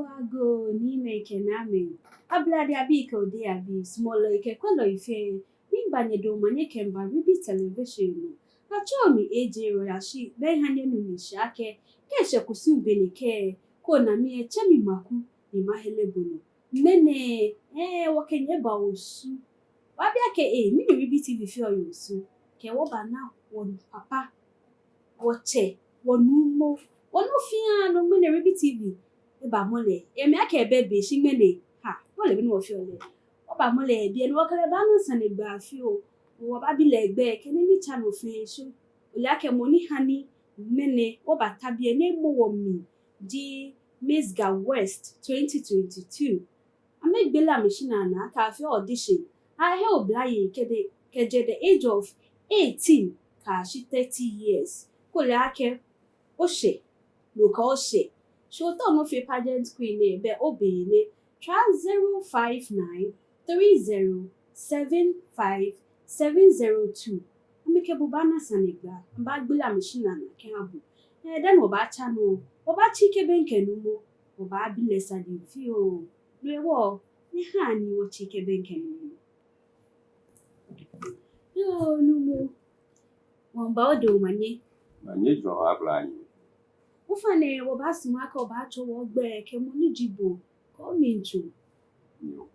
ago ni make name. Ablade abika ode abi small like kwelo ife. Nimbanye do manye kemba Reeby television. Acho mi AJ Royashi be hanye nuni shake. Keshe kusube ni ke. Kona mi chemi maku ni mahele bono. Mene wakenye ba osu. Wabia ke mini Reeby TV fi osu. Ke wo ba na won papa. Woche wonumo. Wonu fia no mene Reeby TV. Eba mole. Me ake bebe shi mene. Ha, wole bi no fi ole. Oba mole bi en wakale ba no sane gba fi o. Wo ba bi le gbe kene ni channel fe so. Ole ake moni hani mene oba tabi ne mo wo mi di Miss Ga West 2022. Amegbela machine na ka fi audition. I he oblaye keje the age of 18 ka she 30 years. Kole ake oshe loka oshe. Shoto no fi pageant queen e be obeyele. Try 059 3075702. Ameke bubana sanegba. Mbagbela machine na ke abu. Den oba channel. Oba chike benke numo. Oba bile sadi fi o. Lewo ni hani wo chike benke numo. Yo numo. Wamba odo manye. Manye jo ablani. Ufane oba simaka oba cho wo gbe ke mo ni jibo. Ko minjo. Yo.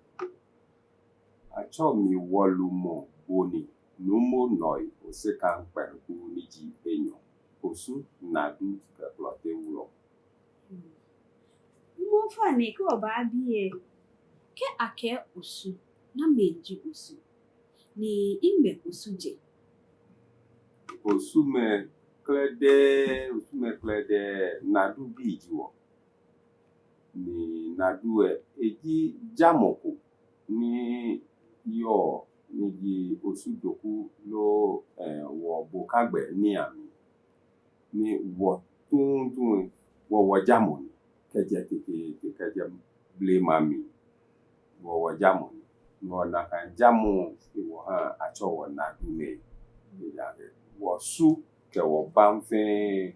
Acho mi Wulomo boni. Nuumo Noi Osikan kpeneku niji enyo. Osu Nadu Klottey Wulomo. Mo fane ko oba bi ke ake osu na meji osu. Ni ime osu je. Osu me klede Nadu bi jiwo. Ni Nadu eji jamoko ni yo ni osu doku lo wo bokagbe ni ami. Ni wo tun wo jamoni keje blame mami. Wo jamoni. No na kan jamu wo ha acho wo Nadu me. Wo su ke wo banfe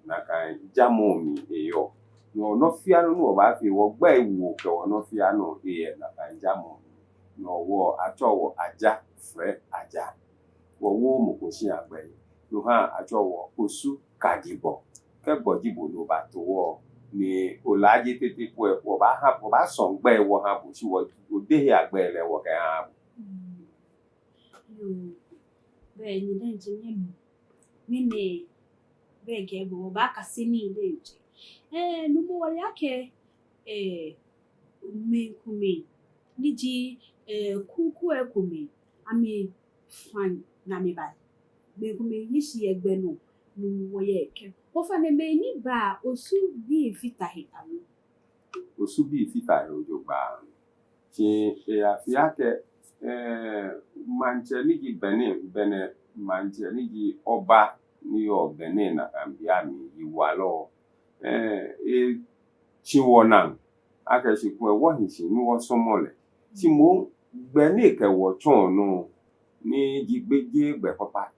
na kan jamu mi eyo. No fiano no ba fi wo gba ewu ke wo no fiano na kan jamu. No wo acho wo aja fre aja. Wo mo ko si agbe. No ha acho wo osu kadibo. Ke bojibo no ba to wo ni olaje tete po wo ba son gbe wo ha bo si wo de agbe le wo ke ha. Be ni den je mine bege bo ba kasini ile nje. Numo wale ake kume niji kuku kume ami fan na me ba. Be kume yishi egbe no numo ye ke. O fa ne me ni ba osu bi fitahi awu. Osu bi fitahi ojo gba. Ti afi ake manche niji bene manche niji oba ni o Benin na ambia mi iwalo chiwona aka si ku wo hin si ni wo somole ti mo Benin ke wo chon no ni jigbeje gbe papa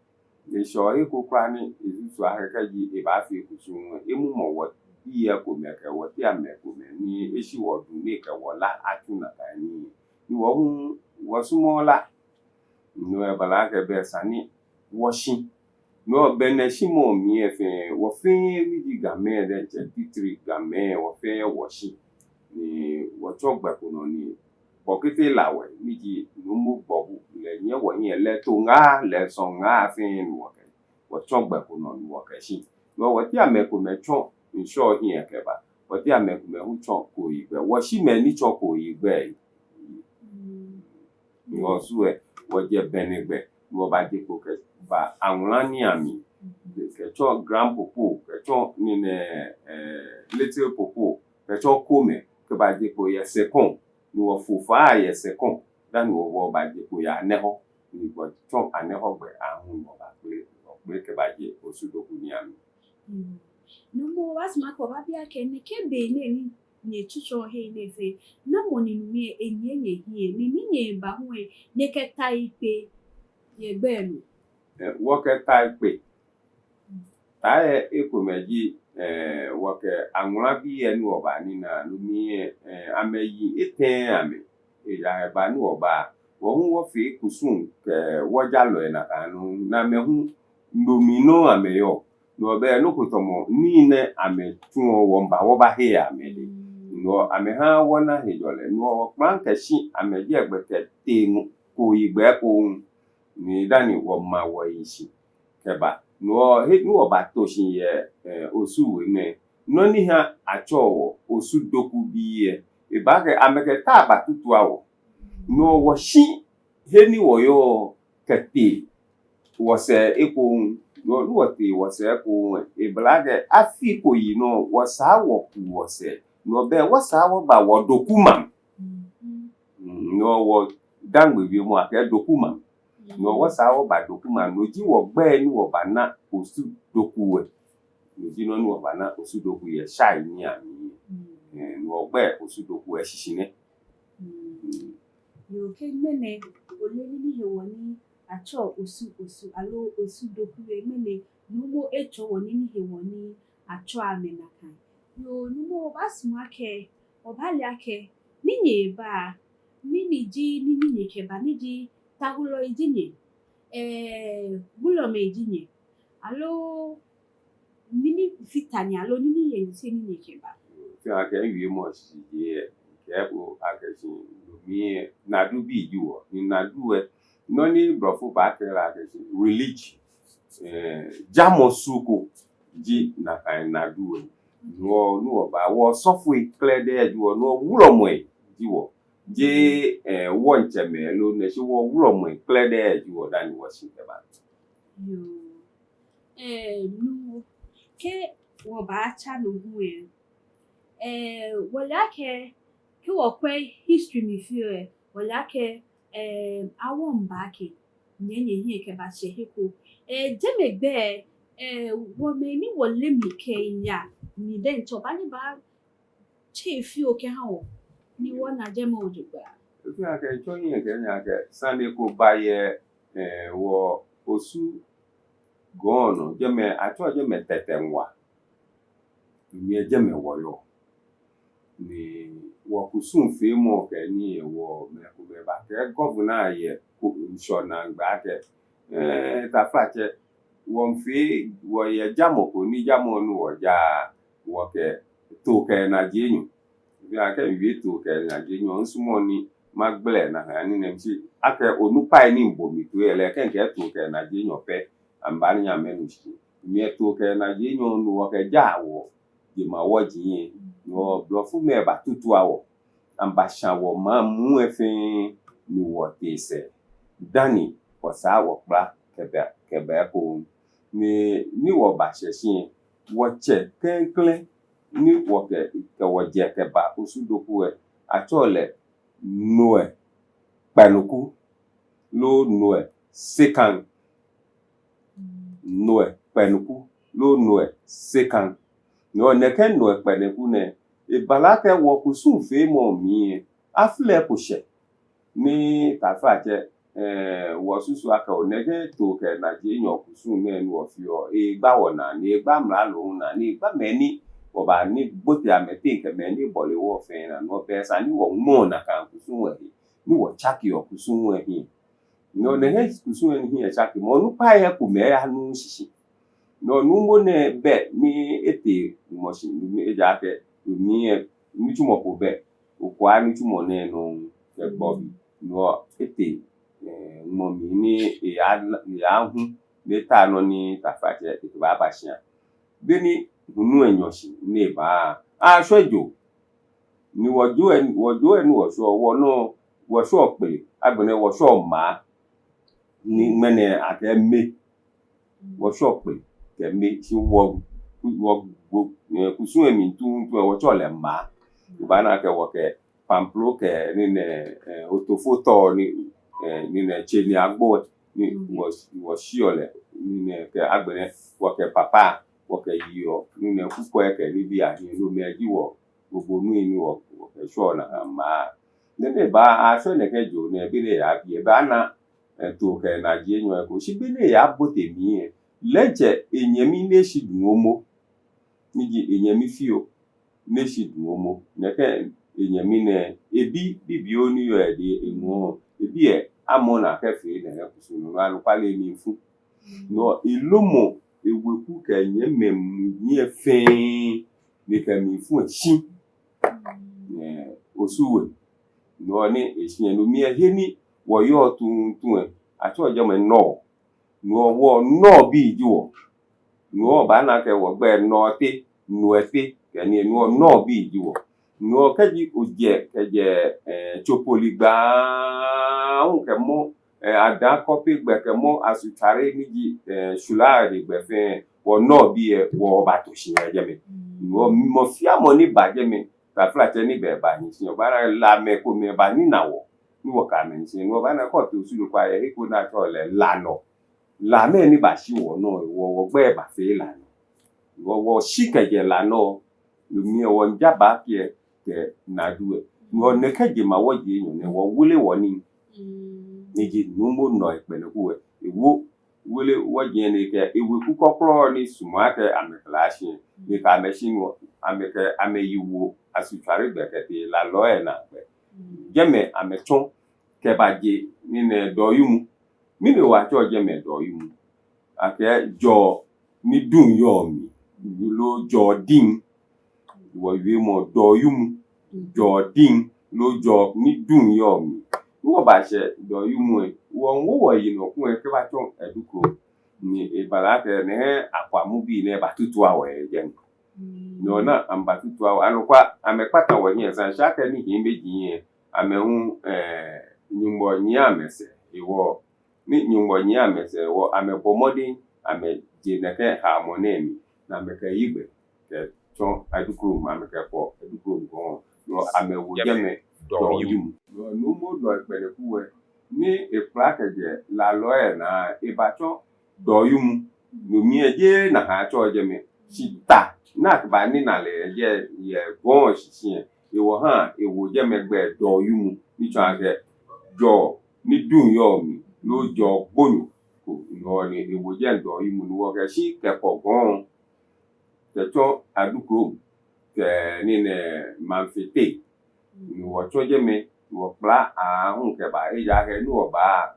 le so ko kwa ni isu aka ji e ba fi kusu emu mo wo iye ko me ke wo ti ame ko me ni esi wo du ni ke wo la atuna ka ni wo sumola no e bala ke be sani washing no beneshimo mi efe wo fin mi game de 23 game wo fe washi ni wo chogba kuno ni bokete lawe miji numu bobu le nye wo yin le to nga le so nga fin wo ke wo chogba kuno ni wo ke shi no wo ti ameko me chon insure hin ke ba wo ti ameko me hu chon ko igbe wo shi me ni chon ko igbe ni wo su wo je benegbe wo ba de ko ke ba awran ni ami kecho grand popo kecho ni little popo kecho come ke ba de ko ye second ni wo fufa ye second dan wo ba de ko ya neho ni go chon aneho gbe ahun mo ba pe ke ba je osu doku ni ami no mo wasma ko ba bia ke ne ke be ne ni chucho he ne fe na mo ni mi enye hie ni nye ba hu ne ke tai pe ye gbe mi wo ke tai pe tae ekomeji woke anwura bi enu oba ni na lumi ameyi eten ame ya ba nu oba wo hu wo fi kusun ke wojalo na kanu na mehu domino ameyo no be no kutomo ni ne ame tun wo mba wo ba he ame de no ame ha wo na he jole no plan kashi ame je egbeke tenu ko igbe ko ni dani wo ma wo yin keba no he no obato shin ye osu we me no ni ha acho osu doku bi ye e ba ke ameke ta abatutu awo no wo shi he ni wo yo kete wo se eko no wo te wo se ko e blage afi ko yi no wo sa wo ku wo se no be wo sa wo ba wo doku mam no wo dangbe bi mo ake doku mam no wo sa wo ba doku mam no ji wo gbe ni wo ba na osu doku we no ji no ni wo ba na osu doku ye sha ni ami no gbe osu doku e shisine yo ke mene oleni ni he woni acho osu alo osu doku we mene numo echo woni ni he woni acho amena kan yo numo basma ke obali ake ninye ba mini ji ni ninye ke ba ni ji tahulo ijinye Wulomo ijinye alo mini fitani alo nini ye nse ninye ke ba ti ake wi mo si ye ke o ake si mi Nadu bi juwo ni Nadu no ni brofo ba ke la ke si religion jamo suko ji na kan Nadu no ba wo sofu clear de juwo no Wulomo jiwo je wo ncheme lo ne si wo Wulomo clear de juwo dani wo si ke ba yo nu ke wo ba cha no hu wala ke wo kwe history mi fi wala ke awon ba ke nyenye hi ke ba se heko jemegbe wo me ni wo le mi ke ya ni den to ba ni ba che fi o ke ha wo ni wo na jemo ojugba ti ake cho yin ke nya ke sande ko ba ye wo osu gono jeme acho jeme tetenwa ni jeme wo yo ni wo kusun fe mo ke ni wo me ko be ba ke governor ye ko inshona gba ke ta fache wo mfe wo ye jamo ko ni jamo nu wo ja wo ke to ke na jenyu bi ake wi to ke na jenyu nsumo ni magble na ha ni nemsi ake onupa ni mbomi to ele ke to ke na jenyu pe ambani nya menu shi mi to ke na jenyu nu wo ke ja wo di ma wo jin no blofu me ba tutu awo ambasha wo ma mu efin ni wo te se dani ko sa wo pa kebe ko ni wo ba se sin wo che kenkle ni wo ke wo je ke ba osu doku atole Noi kpeneku lo Noi Osikan Noi kpeneku lo Noi Osikan no ne ken Noi kpeneku ne e balake wo kusun fe mo mi afle ko she ni ta fa je wo susu aka o ne ke to ke na je yan kusun ne nu ofi o e gba wona ni gba mra lo na ni gba meni wo ba ni bote amete ke meni bole wo fe na no be sa ni wo mo na kan kusun we ni wo chaki o kusun we hi no ne he kusun we hi chaki mo nu pa ye ku me ya nu shishi no nu mo ne be ni ete mo shi ni e ja ke ni tumo ko be o kwa ni tumo ne no e gbo bi no ete mo mi ni ya hu le ta no ni ta fa je ti ba ba sha be ni hunu enyo shi ni ba sojo ni wojo eni wo so wo no wo so pe agbene wo so ma ni mene ake me wo so pe ke me ti wo kusun emi tun wo so le ma ba na ke wo ke pamplo ke ni ne otofoto ni ne cheni agbo ni wo shiole ni ne ke agbene wo ke papa wo ke yo ni ne kuko ke ni bi ahin lo me ji wo gbogbo nu ni wo ke so na ma ne ba a so ne ke jo ne bi le ya bi ba na to ke na je nyo ko si bi le ya bo te mi leje enyemi neshi duomo niji enyemi fio neshi duomo neke enyemi ne ebi bibio ni yo ede emo ebi amona kefe ne kusu no anu kwale mi fu no ilomo eweku ka enyemem ni efe ni ka mi fu echi osuwe no ni echi no mi eheni wo yo tun ati oje me no wo no bi jiwo no ba na ke wo gbe no te no ete ke ni no bi jiwo no keji oje keje chopoli gba un ke mo adan copy gbe ke mo asutare niji shulari gbe fe wo no bi wo ba to shi eje me no mo fi amo ni baje me ta flate ni be ba ni si o ba la me ko me ba ni nawo ni wo ka me si no ba na ko to su lo pa e ko na to le lano la me ni ba shi wo no wo gbe ba fe lano wo shi keje lano lo mi wo njaba ke Nadu no ne keje ma wo je yin ne wo wule wo ni niji Nuumo Noi kpeneku ewo wule wo je ne ke ewe ku kokro ni suma ke ameklashi ni ka machine wo ameke ameyiwo asutware gbekete la lo na gbe jeme ameton ke baje ni ne doyumu mi le wa cho jeme doyumu ake jo ni dun yo mi lo jo din wo wi mo doyumu jo din lo jo ni dun yo mi wo ba se doyumu wo yi no kun ke ba ton eduko ni e bala ke ne akwamu bi ne ba tutu awe je no na amba tutu awe anu kwa amepata wo yin san sha ke ni hin meji yin amehun nyumbo nyi amese iwo ni nyumbo nyi amese wo amebomodin ameje ne ke harmony na meke yigbe ke ton eduko ma meke po eduko go no amewo jeme doyum no Nuumo Noi kpeneku ni epla keje la lo na ibaton doyum no mi eje na ha cho jeme sita na ba ni na le je ye gon sisi ewo ha ewo jeme gbe doyum ni cho age jo ni dun yo mi lo jo gbonu ko no ni ewo je doyum ni wo ke si ke po gon te to adukro ke ni ne manfete ni wo cho jeme wo pla ahun ke ba eja ke ni wo ba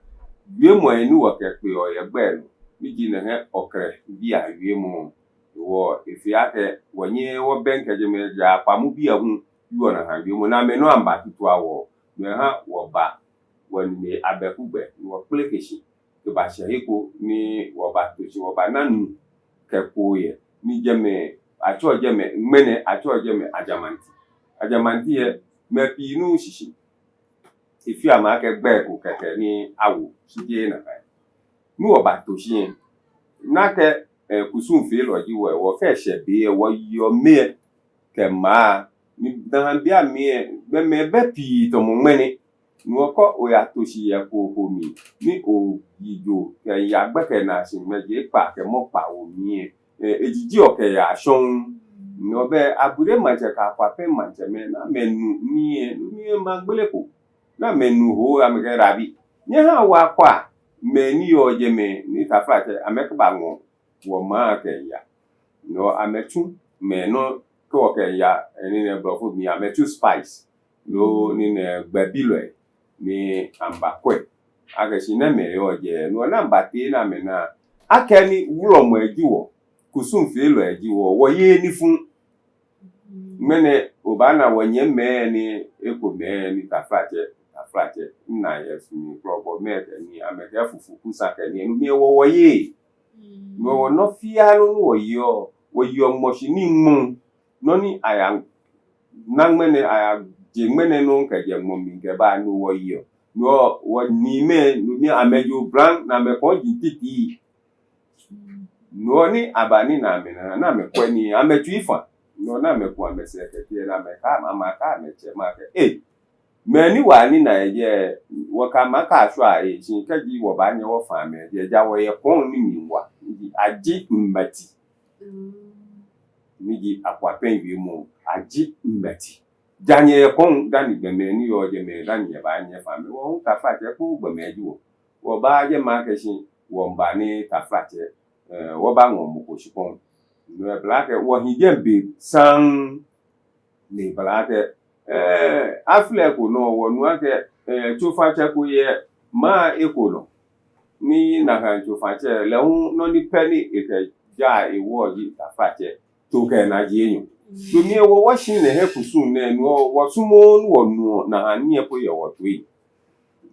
wie mo ni wo ke pe o ye gbe no biji ne he okre bi a wie mo wo efiake wonye wo benke jeme ja pamu bi ahun yo na ha wie mo na me no amba tutu awo me ha wo ba woni abekugbe wo plekeshi ke ba se eko ni wo ba to si wo ba nanu ke ko ye ni jeme acho jeme mene acho jeme ajamanti ye me pi nu shishi ifi amake gbe ko keke ni awo sije na ba nu wo ba to si na ke kusun fe lo ji wo fe se be wo yo me ke ma ni dan bia me be pi to mo mene nu ko o ya to si ye ko mi ni o yijo ke ya gbe ke na si meje pa ke mo pa o mi ejiji o ke ya shon no be abure manje ka kwa pe manje me na menu mi ma gbele ko na menu ho ameke rabi nye ha wa kwa meni o je me ni ta frate ameke ba won wo ma ke ya no ametu me no ko ke ya ni ne brofo mi ametu spice lo ni ne gbabilo ni amba kwe agesi na me o je no na mbate na me na akeni Wulomo ejiwo kusun fe lo ejiwo wo ye ni fun mene obana wonye me ni eko me ni ta frate na yesu ni probo me ni ameke fufu kusa ke ni mi wo ye no no fia no wo yo mo shi ni mu no ni aya nang mene aya je mene no ke je mo mi ke ba no wo yo no wo ni me no mi amejo brand na me ko jititi no ni abani na me na me ko ni ameju ifa no na me ko amese ke tie na me ka mama ka me che ma ke me ni wa ni na ye wo ka ma ka so a sin ka ji wo ba nye wo fa me je ja wo ye kon ni mi wa aji mbati mi ji akwa pen wi mo aji mbati janye ye kon dani gbe me ni yo je me dani ye ba nye fa me wo ka fa je ko gbe me ji wo ba je ma ke sin wo mba ni ta fa je wo ba ngo mo ko shipon no blake wo hije be san ne blake afle ko no wo nu ake chofa cha ko ye ma ekolo ni na kan chofa cha le un no ni penny e ka ja e wo yi ta fa che to ke na ji enyu to mi wo wo shin ne he kusun ne no wo sumo no nu na ani e ko ye wo to yi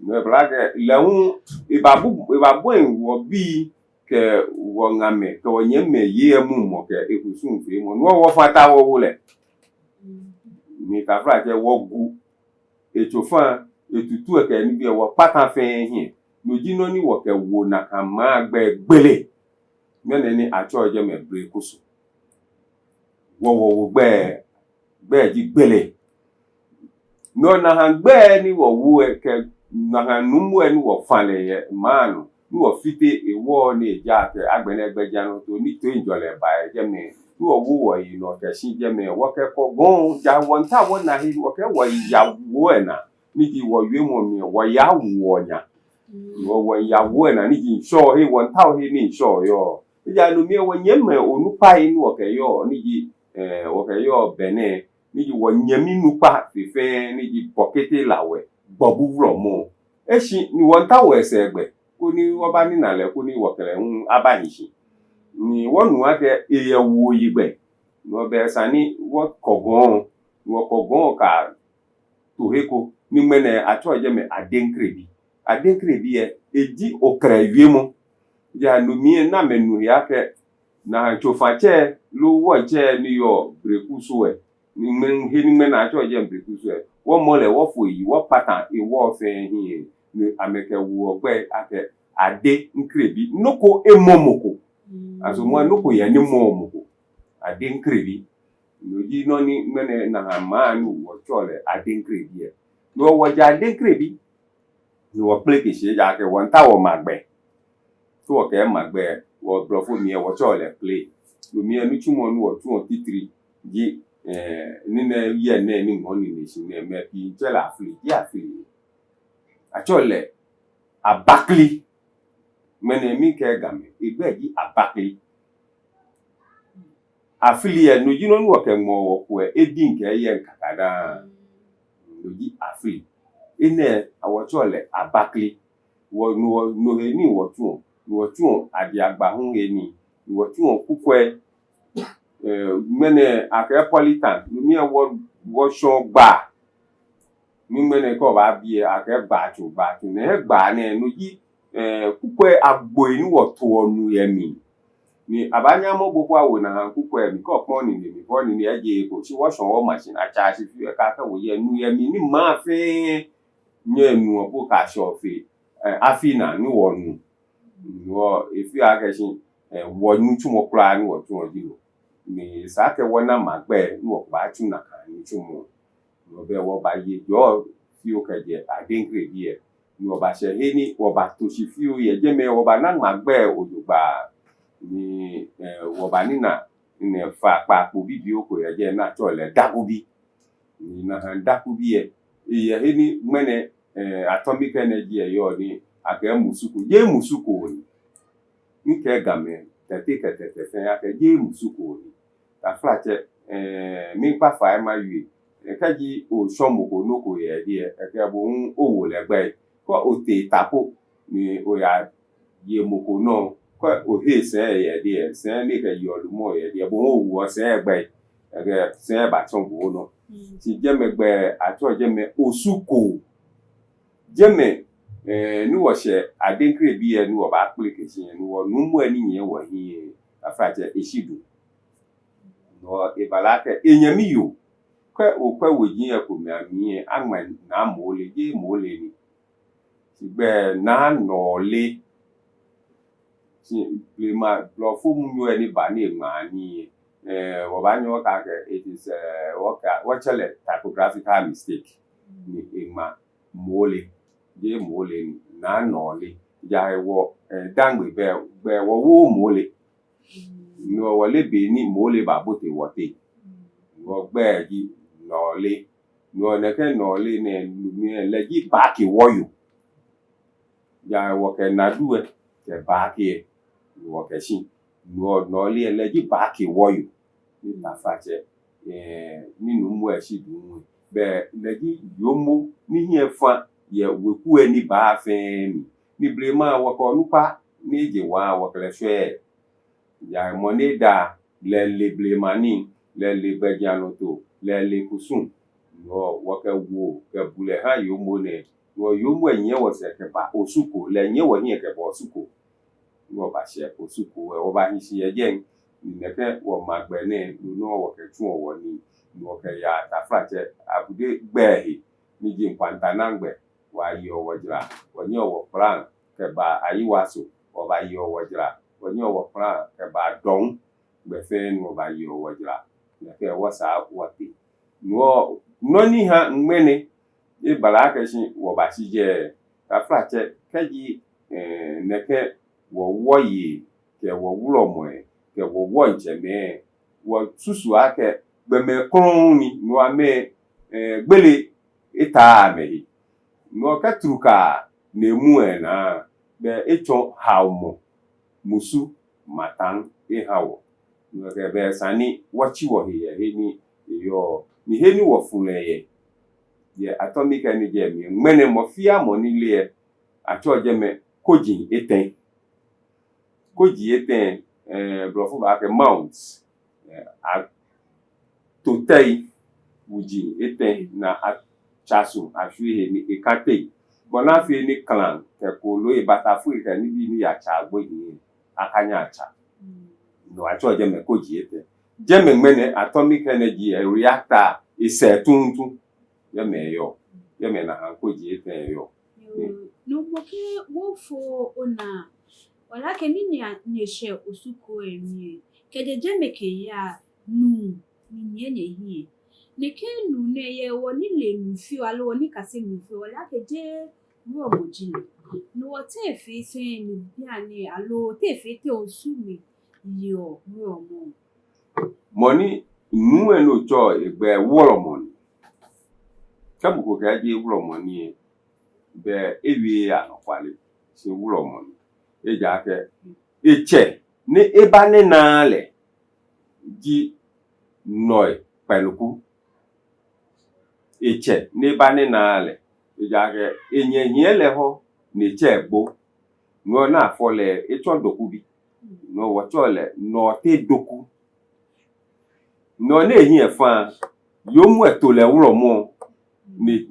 no blake le un e babu en wo bi ke wo ngame ke wo nyeme ye mu mo ke e kusun fe mo no wo fata wo wo le mi ta fra che wo gu echofa etutu eke ni bi wo patan fe hin no ji no ni wo ke wo na kan ma gbe gbele mene ni acho je me bre kusu wo gbe ji gbele no na han gbe ni wo wu eke na han numu eni wo fale ye manu ni wo fite ewo ni ja ke agbene gbeja no to ni to injole ba je me ni wo wu wo yi no ke sin je me wo ke ko gon ja won ta won na hi wo ke wo ya wo na ni ji wo yue mo mi wo ya wo nya wo ya wo na ni ji sho he won ta he ni sho yo ja no mi wo nyeme onu pa yi ni wo ke yo ni ji wo ke yo bene ni ji wo nyemi nu pa fefe ni ji pokete lawe gbobu Wulomo eshi ni won ta wo ese egbe ko ni wo ba ni na le ko ni wo kele un abanyishi ni wonu ake eye wo yigbe no be sani wo kogon ka to heko ni mene acho je me adenkrebi eji okra wiemo ya no mi na menu ya ke na chofache lo wo je ni yo brekusu e ni men acho je brekusu e wo mole wo foyi wo pattern e wo fe hin ni ameke wo gbe ake ade nkrebi noko emomoko aso mo noko ya ni momoko ade nkrebi no ji no ni mene na ma nu wo chole ade nkrebi e no wo ja ade nkrebi ni wo pleke se ja ke won ta wo magbe to wo ke magbe wo blofo mi e wo chole play lo mi enu chumo nu wo tun titiri ji ni na ye na ni mo ni si na me pi jela afili achole abakli mene mi ke game igbe ji abakli afili e no ji no nu wo ke mo wo ko edi nke ye nkakada no ji afili ine awochole abakli wo no he ni wo tun adi agba hun he ni wo tun kukwe mene akepolitan mi wo so gba mi mene ko ba bi ake ba tu ne gba ne no ji kukwe agbo ni wo to onu yemi ni abanya mo gbogbo awo na kukwe mi ko pon ni mi ko ni eje ko si wo so wo machine acha si fi ka ka wo ye nu yemi ni ma fe nye nu obo ka so fe afina ni wo nu wo ifi akesin wo nu tumo kra ni wo tun oji lo ni sa ke wona magbe ni wo ba tun na kan ni tumo no be wo ba ye jo fi o ke je adenkre bi e ni wo ba se he ni wo ba to si fi o ye je me wo ba na magbe ojugba ni wo ba ni na ni fa pa po bibi o ko ye je na chole dakubi ni na han dakubi e ye he ni mene atomic energy e yo ni ake musuku je musuku ni nke game tete fe ake je musuku ni ta flache mi pa fa ma yu kaji o somo ko no ko ye die ake bo un owo legbe ko o te tapo ni o ya ye moko no ko o he se ye die se ni ke yo lu mo ye die bo o wo se egbe ake se ba ton bo no ti je megbe ato je me osuko jeme ni wo she adenkre bi e ni wo ba applique sin ni wo numu eni yen wo hin afaje eshidu no e balake enyami yo kwa wo yin e ko mi ami agma na mole ni sigbe na no le si le ma lo fu mu yo eni ba ni ma ni wo ba nyo ka ke it is what chale typographical mistake ni ma mole je mole ni na no le ja wo dangbe be wo mole no wo le be ni mole ba bo te wo te wo gbe ji no le no ne ke no le ne mi le ji ba ki wo yo ja wo ke Nadu e ke ba ki e wo ke sin no le leji baaki woyo ni tafache ni numu eshidu be leji yomo ni hiefa ye weku eni ba afemi ni blema wako nupa ni je wa wakle hwe ya moneda le blema ni le bejanoto le kusun no waka wo ke bule ha yomo ne no yomo enye wo se ke ba osuko le enye wo hie ke ba osuko no ba she osuko wo ba hisi eje neke wo magbe ne no wo ke tun wo ni no ke ya tafrache abude gbehi ni ji nkwanta na ngbe wa yo wojira wonye wo plan ke ba ayiwaso wo ba yo wojira wonye wo plan ke ba don gbe fe no ba yo wojira neke wo sa wote no ni ha ngbene e bala ka shi wo ba shi je tafrache keji neke wo woyi ke wo Wulomo ke wo wo njeme wo susu ake gbeme krun ni no ame gbele ita amehi no ka truka nemu na be echo hawmo musu matan hawo no ke be sani wachi wo he ni yo ni he ni wo funeye ye atomic energy mi mene mo fia mo ni le acho je me koji eten brofo ba ke mount to tei wuji eten na chasu afie ni ekate bona fie ni clan ke ko lo e batafu ke ni bi ni ya cha agbo ni akanya acha no acho je me koji eten je me mene atomic energy reactor isetuntu ye me na koji eten yo no moke wo fo ona wala ke ni nyeshe osuko emi kejeje meke ya nu ni nye hie ne ke nu ne ye woni le nu fi wala woni kase nu fi wala ke je Wulomo jile no te fi se ni bia ni alo te fi te osumi yo Wulomo money nu eno cho egbe Wulomo kabu ko ga je Wulomo ni be ewie anokwale se Wulomo eja ke eche ni ebane na le ji Noi kpeneku eche ni ebane na le eja ke enyenye le ho ni che gbo no na fo le echo doku bi no wo cho le no te doku no na ehi efa yomu eto le Wulomo ni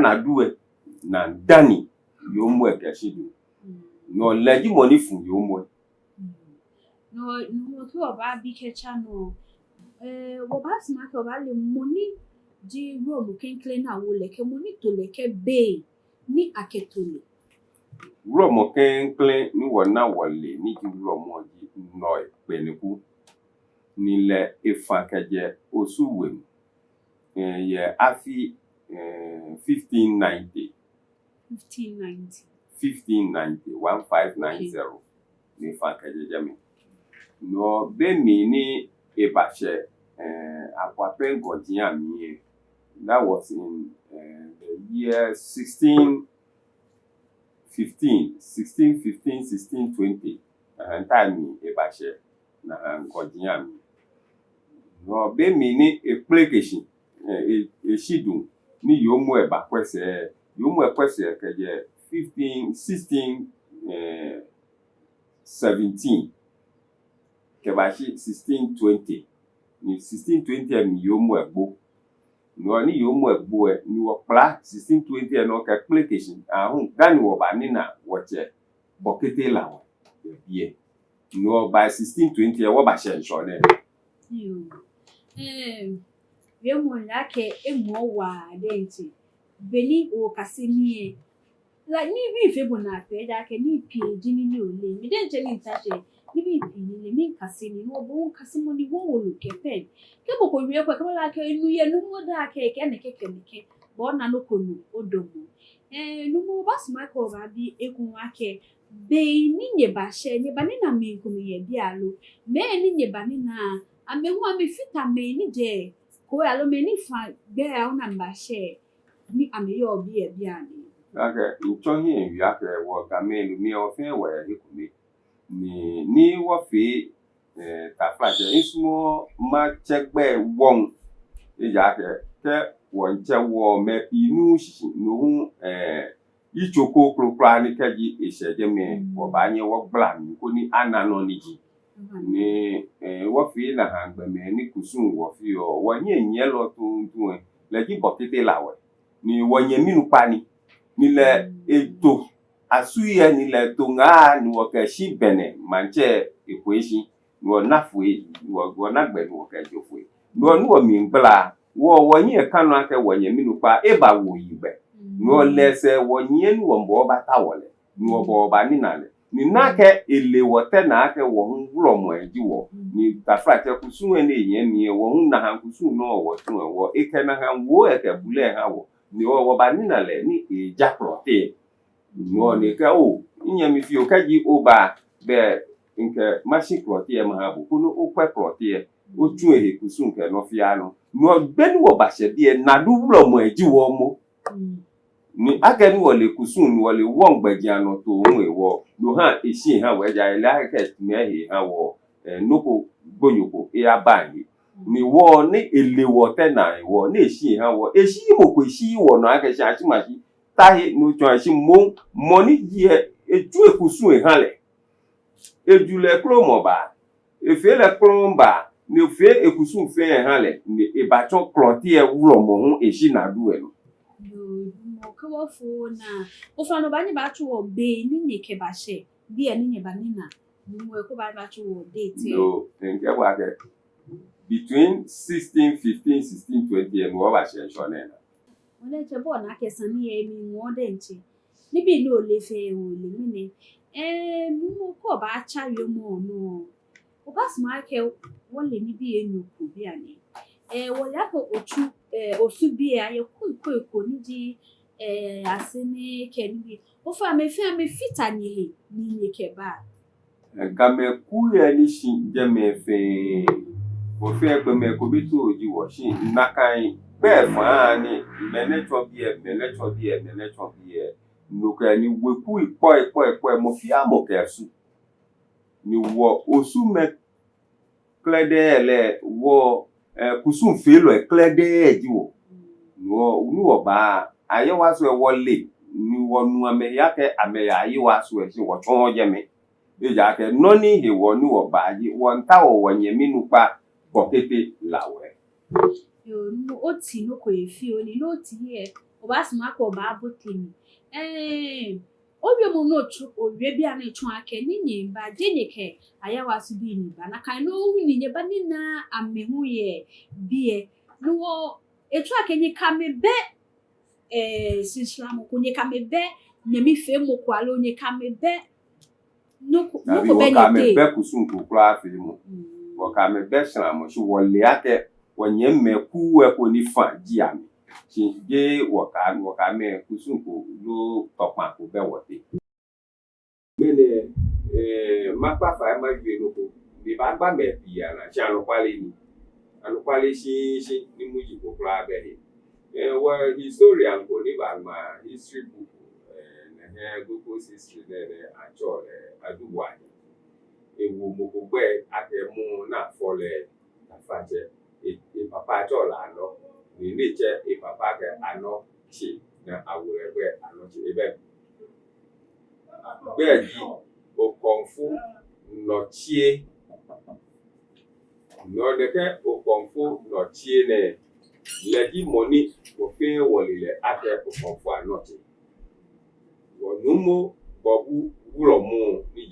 Nadu na dani yomu ekeshidu no leji money fun yomu no ki oba bi kecha no wo ba sma ke oba le money di Wulomo kenkle na wo le ke money to le ke be ni aketole Wulomo kenkle ni wona wole ni ji Wulomo ji Noi kpeneku ni le efa keje osuwe ye afi 1590 1590 ni fa keje jami no be mi ni ebache akwape ngojin ami that was in the year 1620 time ebache na ngojin ami no be mi ni eplekeshin eshidun ni yomu eba kwese keje 17 kebashi 1620 ni 1620 mi yomu egbo no ni yomu egbo ni wo pla 1620 no ke plekeshin ahun gani wo ba ni na wo che bokete lawo bie no by 1620 wo ba she nso ne we mo lake emo wa denti beni o kasini la ni bi fe bona pe da ke ni page ni ole mi den je ni taje ni bi ni mi kasini no bo kasimo ni wo lo ke pe ke bo ko wi ko la ke nu ye nu mo da ke ne ke bo na no ko nu odomo nu mo bas ma ko ba bi ekun ake be ni nye ba she nye ba ni na mi ko mi ye bi alo me ni nye ba ni na ame hu ame fita me ni je ko alo me ni fa gbe a una ba she ni ame yo bi e bi ani ake nchohi enwi ake wo ga me lu mi o fe we hikumi ni wo fe ta flaje ismo ma chegbe won eja ke won che wo me inu shi no ichoko kropra ni kaji iseje me wo ba nye wo gbla mi ko ni anano ni ji ni wo fi na han gbe me ni kusun wo fi o wo nye lo tun le ji bokete lawe ni wo nye minu pani ni le eto asuye ni le to nga ni wo ke shi bene manche equation wo nafue wo na gbe wo ke jofue no nu wo mi gbla wo nye kanu ake wo nye minu pa e ba wo yibe no lese wo nye nu wo mbo ba ta wole ni wo bo ba ni na le ni na ke ele wo te na ake wo hu Wulomo eji wo ni ta fra te kusun ene yen mi wo hu na han kusun no wo tun wo e ke na han wo e ke bule ha wo ni wo ba ni na le ni eja Klottey no ni ka o nya mi fi o ka ji o ba be nke machine Klottey ma ha bu kuno o kwe Klottey o tun e kusun ke no fi ano no benu wo ba se bi Nadu Wulomo eji wo mo ni agani wole kusun wole won gbeji ano to ohun ewo no ha esi ha we ja ile ake me he ha wo noko gbonyoko e abayi ni wo ni elewo te na wo ni esi ha wo esi mo ko esi wo no ake sha si machi tahi no jo esi mo ni ji eju ekusun e han le ejule kromo ba efe le kromba ni fe ekusun fe e han le ni e ba chon Klottey Wulomo hu esi Nadu e no ko fo na o fa no ba ni ba chu o be ni ne ke ba she bi e ni ne ba ni na mo ko ba chu o date no think about it between 16 15 16 20 and what ba she sure na o le che bo na ke san ni e mi wo de nche ni bi no le fe o le mi ne mo ko ba cha yo mo no o ba sma ke wo le ni bi enu ku bi ani wo ya ko ochu osu bi aye ko ni di asini kenbi o fa me fita ni ni ke ba game ku ye ni shin je me fe o fe gbe me ko bi to ji wo shin nakan be fa ni mene to bi no ka ni we ku ipo mo fi amo ke su ni wo osu me klede ele wo kusun fe lo klede eji wo wo ba aye wa so wole ni wonu ame ya ke ame ya aye wa so e si wo chon je mi e ja ke no ni he wo ni wo ba ji wo nta wo nye minu pa bokete lawe yo no oti no ko e fi o ni no ti e o ba sma ko ba botini obi mo no chu o Reeby ana chu ake ni nyi ba je ni ke aye wa so bi ni ba na kan no hu ni nye ba ni na ame hu ye bi e no wo e chu ake ni ka me be Islam ko nye kamebe nyemi fe mo kwa lo nye kamebe no ko be ni be kusun ko kra fe mo wo kamebe Islam so wole ake wonye me ku e ko ni fa ji ami ti je wo ka me kusun ko lo topan ko be wote mele mapa fa ma gbe no ko bi ba gba me bi ana ti anu kwale si ni muji ko kra be well, historian go live my history book and Google's history there actual aduwa ewo mo ko gbe atemu na fole afaje e papa jo la no ni le je e papa ke ano chi na awure gbe ano chi ebe gbe ji o konfu no chie no de ke o konfu no chie ne ledi money wo fe wolile ate ko konfu anoti wo numo bobu Wulomo ni